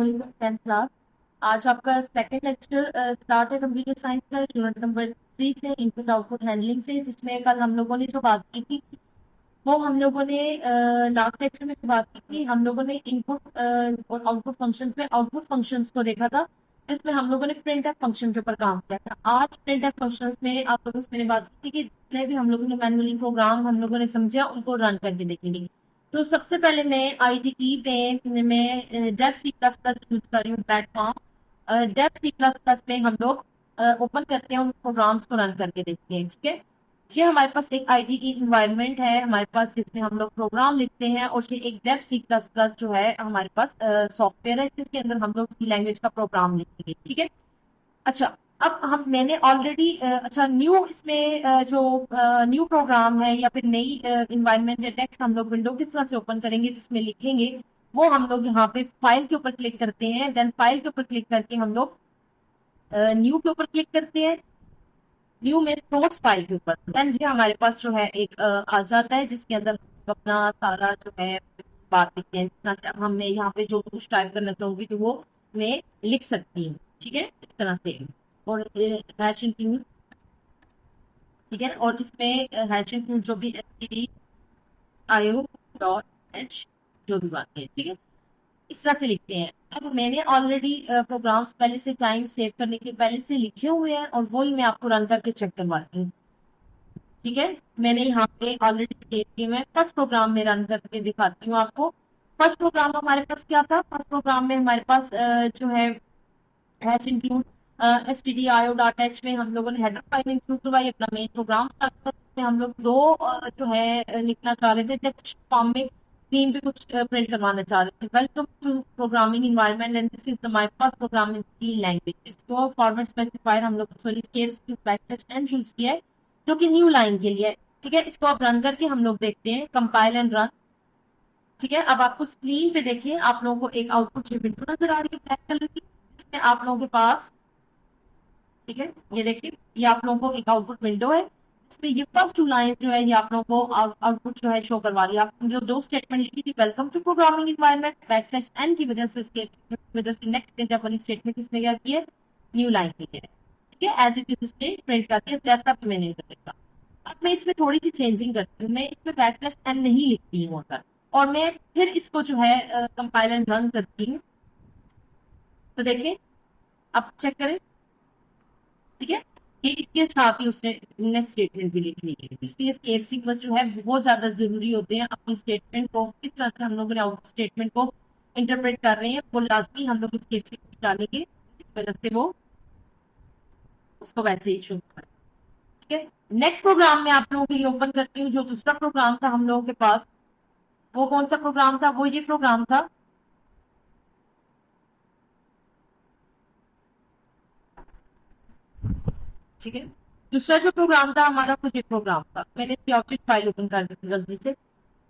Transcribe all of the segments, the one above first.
Tenth class. आज आपका second lecture start है कंप्यूटर साइंस का यूनिट नंबर 3 से इनपुट आउटपुट हैंडलिंग से, जिसमें कल हम लोगों ने जो बात की थी वो हम लोगों ने लास्ट लेक्चर में जो बात की थी, हम लोगों ने इनपुट और आउटपुट फंक्शंस में आउटपुट फंक्शंस को देखा था। इसमें हम लोगों ने प्रिंट एफ फंक्शन के ऊपर काम किया था। आज प्रिंट एफ फंक्शंस में आप लोगों से मैंने बात की थी कि जितने भी हम लोगों ने मैनुअली प्रोग्राम हम लोगों ने समझा उनको रन करके देखेंगे। तो सबसे पहले मैं आईडीई पे मैं Dev C plus plus use कर रही हूँ platform. Dev C plus plus में हम लोग ओपन करते हैं, उन प्रोग्राम्स को रन करके देखते हैं। ठीक है, ये हमारे पास एक आईडीई इन्वायरमेंट है हमारे पास, जिसमें हम लोग प्रोग्राम लिखते हैं, और ये एक डेव सी प्लस प्लस जो है हमारे पास सॉफ्टवेयर है जिसके अंदर हम लोग सी लैंग्वेज का प्रोग्राम लिखेंगे। ठीक है। अच्छा, अब हम मैंने ऑलरेडी अच्छा न्यू इसमें जो न्यू प्रोग्राम है या फिर नई इन्वायरमेंट या टेक्स्ट हम लोग विंडो किस तरह से ओपन करेंगे जिसमें लिखेंगे, वो हम लोग यहाँ पे फाइल के ऊपर क्लिक करते हैं। देन फाइल के ऊपर क्लिक करके हम लोग न्यू के ऊपर क्लिक करते हैं। न्यू में सोर्स फाइल के ऊपर देन ये हमारे पास जो है एक आ जाता है जिसके अंदर हम अपना सारा जो है बात लिखते हैं। जिस तरह से अब हमने यहाँ पे जो कुछ टाइप करना चाहूंगी तो वो मैं लिख सकती हूँ। ठीक है, इस तरह से। और हैश इंक्लूड, ठीक है, और इसमें हैश इंक्लूड जो भी एसटीडी आईओ डॉट एच जो भी बात है। ठीक है, इस तरह से लिखते हैं। अब मैंने ऑलरेडी प्रोग्राम्स पहले से टाइम सेव करने के लिए पहले से लिखे हुए हैं और वही मैं आपको रन करके चेक करवाती हूँ। ठीक है, मैंने यहाँ पे ऑलरेडी सेव किए हुए हैं। फर्स्ट प्रोग्राम में रन करके दिखाती हूँ आपको। फर्स्ट प्रोग्राम हमारे पास क्या था? फर्स्ट प्रोग्राम में हमारे पास जो है hash include S T D I O dot H में हम लोगों ने हेडर फाइल इंक्लूड करवाई, अपना मेन प्रोग्राम स्टार्ट था जिसमें हम लोग दो जो है लिखना चाह रहे थे टेक्स्ट फॉर्म में, तीन भी कुछ प्रिंट करवाना चाह रहे थे। Welcome to programming environment and this is the my first program in C language. इसको फॉर्मेट स्पेसिफायर हम लोग sorry scale backslash N choose किया है जो कि न्यू लाइन के लिए है। ठीक है, इसको आप रन करके हम लोग देखते हैं, कंपाइल एंड रन। ठीक है, अब आपको स्क्रीन पे देखिए, आप लोगों को एक आउटपुट विंडो नजर आ रही है ब्लैक कलर की, जिसमें आप लोगों के पास, ठीक है, ये देखिए, ये आप लोगों को एक आउटपुट विंडो है इसमें ये फर्स्ट टू लाइन जो है ये आप लोगों को आउटपुट जो है शो करवा रही है। आपने जो दो स्टेटमेंट लिखी थी welcome to programming environment backslash N की वजह से, इसके वजह से नेक्स्ट प्रिंट वाली स्टेटमेंट इसने क्या की है, न्यू लाइन की है। ठीक है, एज इट इज इसने प्रिंट कर दिया जैसा कि मैंने करेगा। अब मैं इसमें थोड़ी सी चेंजिंग करती हूँ, मैं इसमें बैकस्लैश एन नहीं लिखती हूँ अगर, और मैं फिर इसको जो है कंपाइल एंड रन करती हूँ। तो देखिए, अब चेक करें। ठीक है, ये इसके साथ ही उसने नेक्स्ट स्टेटमेंट भी लिख ली है। इसलिए स्केल सीक्वेंस जो है बहुत ज्यादा जरूरी होते हैं। अपनी स्टेटमेंट को किस तरह से हम लोग आउट स्टेटमेंट को इंटरप्रेट कर रहे हैं वो लाजमी हम लोग स्केल सीक्वेंस डालेंगे, जिसकी वजह से वो उसको वैसे ही शुरू करें। ठीक है, नेक्स्ट प्रोग्राम में आप लोगों के लिए ओपन करती हूँ। जो दूसरा प्रोग्राम था हम लोगों के पास, वो कौन सा प्रोग्राम था? वो ये प्रोग्राम था। ठीक है, दूसरा जो प्रोग्राम था हमारा वो ये प्रोग्राम था। मैंने इसकी ऑब्जेक्ट फाइल ओपन कर दी थी गलती से।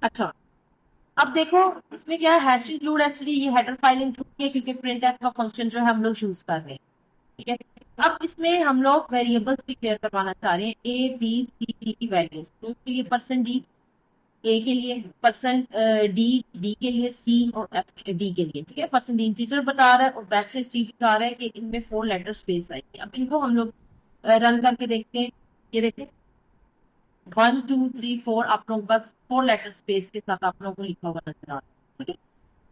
अच्छा, अब देखो, इसमें क्या है, हैश इंक्लूड एसटीडी, ये हेडर फाइल इंक्लूड किया क्योंकि प्रिंट एफ का फंक्शन जो है हम लोग यूज कर रहे हैं। ठीक है, अब इसमें हम लोग वेरिएबल्स डिक्लेयर करवाना चाह रहे हैं, ए बी सी डी की वैल्यूज। तो उसके लिए परसेंट डी ए के लिए, परसेंट डी डी के लिए, सी और एफ डी के लिए। ठीक है, परसेंट डी इंटीजर बता रहा है और बैकस्लैश डी बता रहा है कि इनमें 4 लेटर स्पेस आएगी। अब इनको हम लोग रन करके देखते हैं। ये देखते हैं, 1 2 3 4 आप लोग बस 4 लेटर स्पेस के साथ आप लोगों को लिखा हुआ नजर आ रहा है। ठीक है,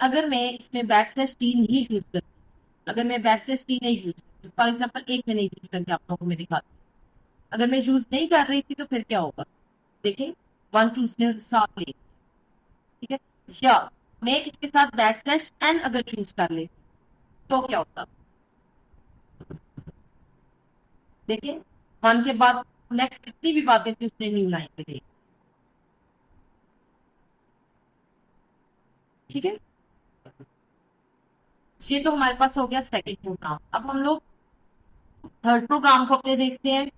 अगर मैं इसमें बैकस्लैश टी नहीं यूज करती, अगर मैं बैकस्लैश टी नहीं यूज करती, फॉर एग्जाम्पल एक में नहीं यूज करके आप लोगों को मैं दिखाती हूँ, अगर मैं यूज नहीं कर रही थी तो फिर क्या होगा? देखें, 1 2 उसने साथ ले, ठीक है, या मैं इसके साथ बैकस्लैश एन अगर चूज कर लेती तो क्या होता? देखिए, 1 के बाद नेक्स्ट जितनी भी बातें थी उसने न्यू लाइन पे दी। ठीक है, ये तो हमारे पास हो गया सेकंड प्रोग्राम। अब हम लोग थर्ड प्रोग्राम को अपने देखते हैं।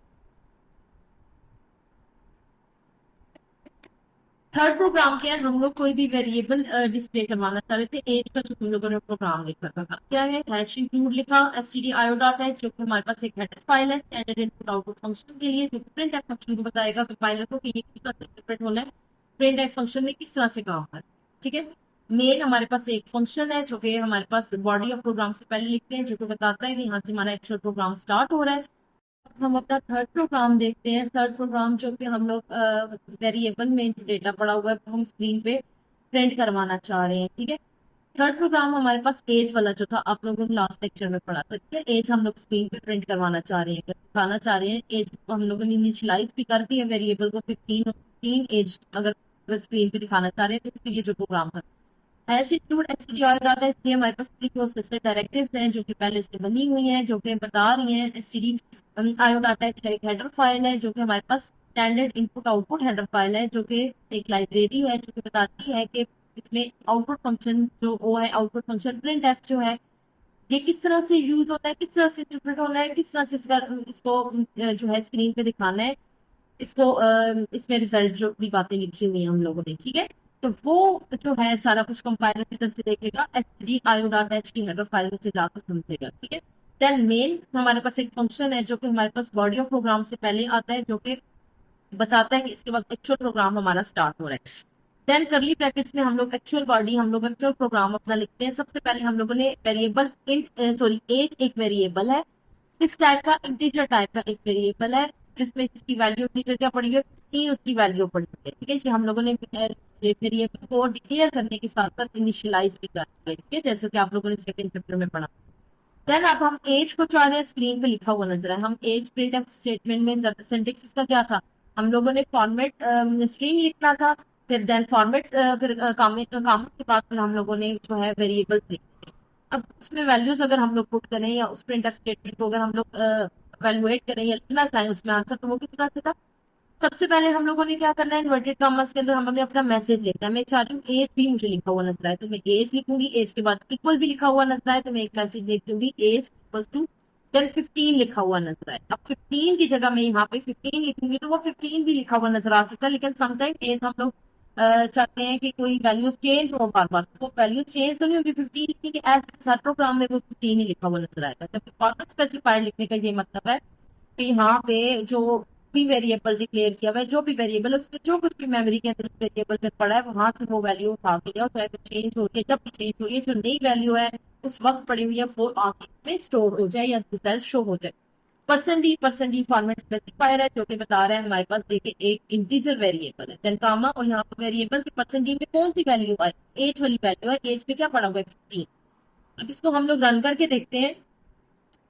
थर्ड प्रोग्राम के अंदर हम लोग कोई भी वेरिएबल डिस्प्ले करवाना चाह रहे थे। एज का जो हम लोगों ने प्रोग्राम लिखा था क्या है, हैश इंक्लूड लिखा S T D I O dot है, जो कि हमारे पास एक हेडर फाइल है स्टैंडर्ड इनपुट आउटपुट फंक्शन के लिए, जो प्रिंट एफ फंक्शन को बताएगा कंपाइलर को कि ये किस तरह से इंटरप्रेट होना है, प्रिंट एफ फंक्शन में किस तरह से काम है। ठीक है, मेन हमारे पास एक फंक्शन है जो कि हमारे पास बॉडी ऑफ प्रोग्राम से पहले लिखते हैं, जो कि बताता है कि यहाँ से हमारा एक्चुअल प्रोग्राम स्टार्ट हो रहा है। हम अपना थर्ड प्रोग्राम देखते हैं। थर्ड प्रोग्राम जो कि हम लोग वेरिएबल में जो डेटा पड़ा हुआ है वो हम स्क्रीन पे प्रिंट करवाना चाह रहे हैं, ठीक है। थर्ड प्रोग्राम हमारे पास एज वाला जो था, आप लोगों ने लास्ट लेक्चर में पढ़ा था, ठीक है। एज हम लोग स्क्रीन पे प्रिंट करवाना चाह रहे हैं, दिखाना चाह रहे हैं। एज को हम लोगों ने इनिशियलाइज भी कर दी है वेरिएबल को 15 एज अगर स्क्रीन पे दिखाना चाह रहे हैं तो इसके लिए जो प्रोग्राम था हैश इंक्लूड एसटीडी और डाटा, इसलिए हमारे पास प्री प्रोसेसर डायरेक्टिव्स हैं जो कि पहले से बनी हुई हैं, जो कि बता रही हैं एसटीडी आईओ डाटा एक हेडर फाइल है जो कि हमारे पास standard input output header file है, जो कि एक लाइब्रेरी है जो कि बताती है कि इसमें आउटपुट फंक्शन जो वो है, आउटपुट फंक्शन प्रिंट एफ जो है, ये किस तरह से यूज होता है, किस तरह से इंटरप्रेट होना है, किस तरह से इसको जो है स्क्रीन पे दिखाना है इसको। इसमें रिजल्ट जो भी बातें लिखी हुई हैं हम लोगों ने, ठीक है। तो वो जो है सारा कुछ कंपाइलर की तरफ से देखेगा, एसटीडी आईओ डॉट एच की हेडर फाइल से जाकर समझेगा, ठीक है। देन मेन हमारे पास एक फंक्शन है जो कि हमारे पास बॉडी ऑफ प्रोग्राम से पहले आता है, जो कि बताता है कि इसके बाद एक्चुअल प्रोग्राम हमारा स्टार्ट हो रहा है। देन करली ब्रैकेट्स में हम लोग एक्चुअल बॉडी, हम लोग एक्चुअल प्रोग्राम अपना लिखते हैं। सबसे पहले हम लोगों ने वेरिएबल इंट सॉरी एज एक वेरिएबल है, इस टाइप का इंटीजर टाइप का एक वेरिएबल है जिसमें जिसकी वैल्यू इंटीजर क्या पड़ी है 15, उसकी वैल्यू पड़ी है, ठीक है। ये हम लोगों ने वेरिएबल को डिक्लेयर करने के साथ साथ इनिशियलाइज भी कर दिया, ठीक है, जैसे कि आप लोगों ने सेकंड चैप्टर में पढ़ा। देन अब हम एज को चाह रहे हैं, स्क्रीन पे लिखा हुआ नजर है। हम एज प्रिंट स्टेटमेंट में सिंटेक्स इसका क्या था, हम लोगों ने फॉर्मेट स्ट्रिंग लिखना था, फिर देन फॉर्मेट फिर काम के बाद फिर हम लोगों ने जो है वेरिएबल लिखना। अब उसमें वैल्यूज अगर हम लोग पुट करें या उस प्रिंट स्टेटमेंट को अगर हम लोग वैल्यूएट करें या लिखना चाहें उसमें आंसर, तो वो किस तरह से था। सबसे पहले हम लोगों ने क्या करना है, इन्वर्टेड कॉमर्स के अंदर हम लोगों ने अपना मैसेज लिखना है। मैं चाह रही हूँ एज भी मुझे लिखा हुआ नजर आए, तो मैं एज लिखूंगी, एज के बाद इक्वल भी लिखा हुआ नजर आए तो मैं एक मैसेज लिख दूंगी एज इक्वल टू देन 15 लिखा हुआ नजर आए। अब 15 की जगह मैं यहाँ पे 15 लिखूंगी तो वो 15 भी लिखा हुआ नजर आ सकता है, लेकिन समटाइम एज हम लोग चाहते हैं कि कोई वैल्यूज चेंज हो बार बार, तो वैल्यूज चेंज तो नहीं होगी, 15 लिखेंगे एज हर प्रोग्राम में वो 15 ही लिखा हुआ नजर आएगा। जबकि फॉर्मेट स्पेसिफाइड लिखने का ये मतलब है कि यहाँ पे जो भी वेरिएबल डिक्लेयर किया हुआ है, जो भी वेरिएबल उसमें जो कुछ भी मेमोरी के अंदर वेरिएबल में पड़ा है वहां से वो वैल्यू उठा के जाओ, चाहे वो चेंज हो रही है, जब भी चेंज हो रही है जो नई वैल्यू है उस वक्त पड़ी हुई है वो आगे में स्टोर हो जाए या रिजल्ट शो हो जाए। परसेंट डी फॉर्मेट स्पेसिफायर है जो कि बता रहा है हमारे पास देखिए एक इंटीजर वेरिएबल है देन कामा, और यहाँ पर वेरिएबल के परसेंट डी में कौन सी वैल्यू है, एज वाली वैल्यू है, एज पे क्या पड़ा हुआ है 15। अब इसको हम लोग रन करके देखते हैं,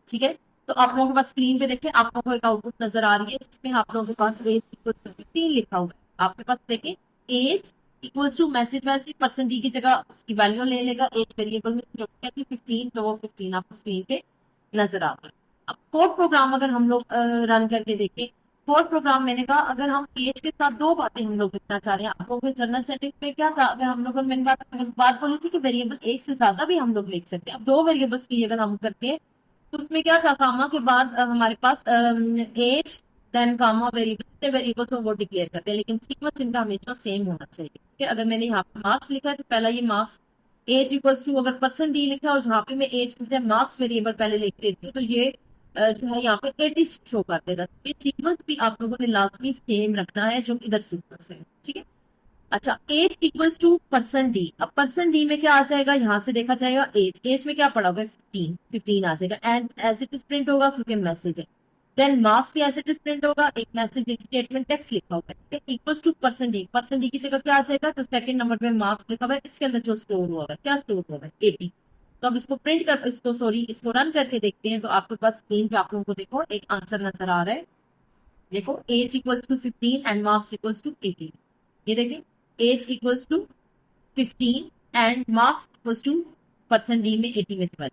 ठीक है। तो आप लोगों के पास स्क्रीन पे देखें, आप लोगों को एक आउटपुट नजर आ रही है जिसमें आप लोगों के पास एज इक्वल टू 15 लिखा हुआ है। आपके पास देखें एज इक्वल्स टू मैसेज वैसे परसेंट डी की जगह उसकी वैल्यू ले लेगा एज वेरिएबल में जो कहती है 15, तो वो 15 आपको स्क्रीन पे नजर आ रहा है। अब फोर्थ प्रोग्राम अगर हम लोग रन करके देखें, फोर्थ प्रोग्राम मैंने कहा अगर हम एज के साथ दो बातें हम लोग लिखना चाह रहे हैं, आप लोगों के जनरल सेटिंग में क्या था, अगर हम लोगों ने मैंने बात बोली थी कि वेरिएबल एक से ज्यादा भी हम लोग लिख सकते हैं। अब दो वेरिएबल्स की अगर हम करते हैं तो उसमें क्या था, कामा के बाद हमारे पास एज देन कामा वेरिएबल, जितने वेरिएबल्स वो डिक्लेयर करते हैं, लेकिन सीक्वेंस इनका हमेशा सेम होना चाहिए, ठीक है। अगर मैंने यहाँ पे मार्क्स लिखा है तो पहला ये मार्क्स एज इक्वल्स टू, अगर परसेंट डी लिखा है और जहाँ पे मैं एज के मार्क्स वेरिएबल पहले लिख देती हूँ तो ये जो है यहाँ पे 80 शो कर देगा। तो ये सीक्वेंस भी आप लोगों ने लाजमी सेम रखना है जो इधर सीक्वेंस है, ठीक है। अच्छा age equals to percent D, अब परसेंट डी में क्या आ जाएगा, यहाँ से देखा जाएगा एज, एज में क्या पड़ा हुआ है 15, 15 आ जाएगा and as it is print होगा क्योंकि मैसेज है। देन मार्क्स भी एज इट इज प्रिंट होगा, एक मैसेज एक स्टेटमेंट टेक्स्ट लिखा होगा, ठीक है। इक्वल्स टू परसेंट डी की जगह क्या आ जाएगा, तो सेकंड नंबर पे मार्क्स लिखा हुआ है, इसके अंदर जो स्टोर हुआ है क्या स्टोर हुआ है 80। तो अब इसको प्रिंट कर इसको सॉरी इसको रन करके देखते हैं, तो आपके पास स्क्रीन पे आप लोगों को देखो एक आंसर नजर आ रहा है। देखो age equals to 15 and marks equals to 80, ये देखिए age equals to 15 and marks equals to percent D में 80 में 12।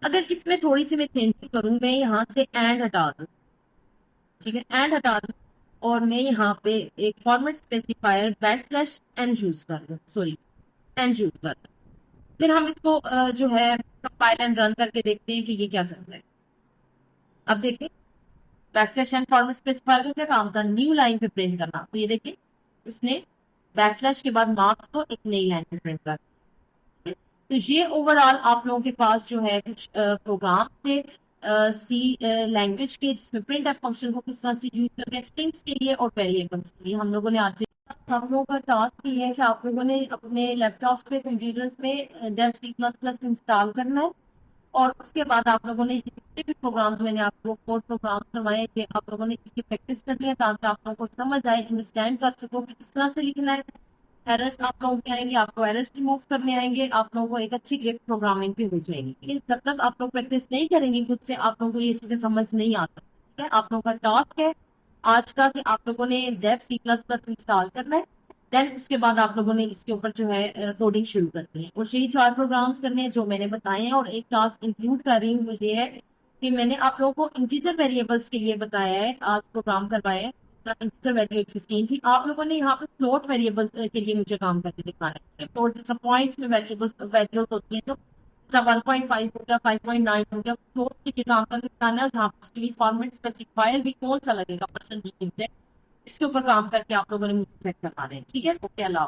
अगर इसमें थोड़ी सी मैं चेंज करूं, मैं यहाँ से एंड हटा दूं, ठीक है, एंड हटा दूं और मैं यहाँ पे एक format specifier back slash N use कर दूं, सॉरी एन यूज कर दूं, फिर हम इसको जो है कंपाइल एंड रन करके देखते हैं कि ये क्या करता है। अब देखिए बैकस्लैश एंड फॉर्मेट स्पेसिफायर का क्या काम था, न्यू लाइन पे प्रिंट करना, तो ये देखिए उसने बैकस्लैश के बाद मार्क्स को एक नई लाइन पे प्रिंट कर। तो ये ओवरऑल आप लोगों के पास जो है कुछ प्रोग्राम थे सी लैंग्वेज के जिसमें प्रिंट एफ फंक्शन को किस तरह से यूज करते हैं स्ट्रिंग्स के लिए और वेरिएबल्स के लिए, हम लोगों ने आज हम लोगों का टास्क ये है कि आप लोगों ने अपने लैपटॉप्स पे, कंप्यूटर्स में Dev C plus plus install करना है। और उसके बाद आप लोगों ने जितने भी प्रोग्राम्स, मैंने आपको 4 प्रोग्राम्स करवाए थे, आप लोगों ने इसकी प्रैक्टिस करनी है ताकि आप लोगों को समझ आए, अंडरस्टैंड कर सको कि किस तरह से लिखना है। एरर्स आप लोगों के आएंगे, आपको एरर्स रिमूव करने आएंगे, आप लोगों को एक अच्छी ग्रिप प्रोग्रामिंग भी हो जाएगी। ठीक है, जब तक आप लोग प्रैक्टिस नहीं करेंगे खुद से, आप लोगों को ये चीजें समझ नहीं आता। ठीक है, आप लोगों का टास्क है आज का कि आप लोगों ने Dev C plus plus install करना है। देन उसके बाद आप लोगों ने इसके ऊपर जो है कोडिंग शुरू करनी है, और यही 4 प्रोग्राम्स करने हैं जो मैंने बताए हैं। और एक टास्क इंक्लूड कर रही हूँ मुझे है कि मैंने आप लोगों को इंटीजर वेरिएबल्स के लिए बताया है, आज प्रोग्राम करवाया है। इंटीजर वैल्यू 15 थी, आप लोगों ने यहाँ पे फ्लोट वेरिएबल्स के लिए मुझे काम करके दिखाया है। तो जैसे पॉइंट्स में वैल्यूज वैल्यूज होती है, तो जैसा 1.5 हो गया, 5.9 हो गया, फ्लोट के लिए काम करके दिखाना है। और यहाँ उसके लिए फॉर्मेट स्पेसिफायर भी कौन सा लगेगा, परसेंटेज, इसके ऊपर काम करके आप लोगों ने मुझे चेक करवाना है। ठीक है, ओके, अल्लाह।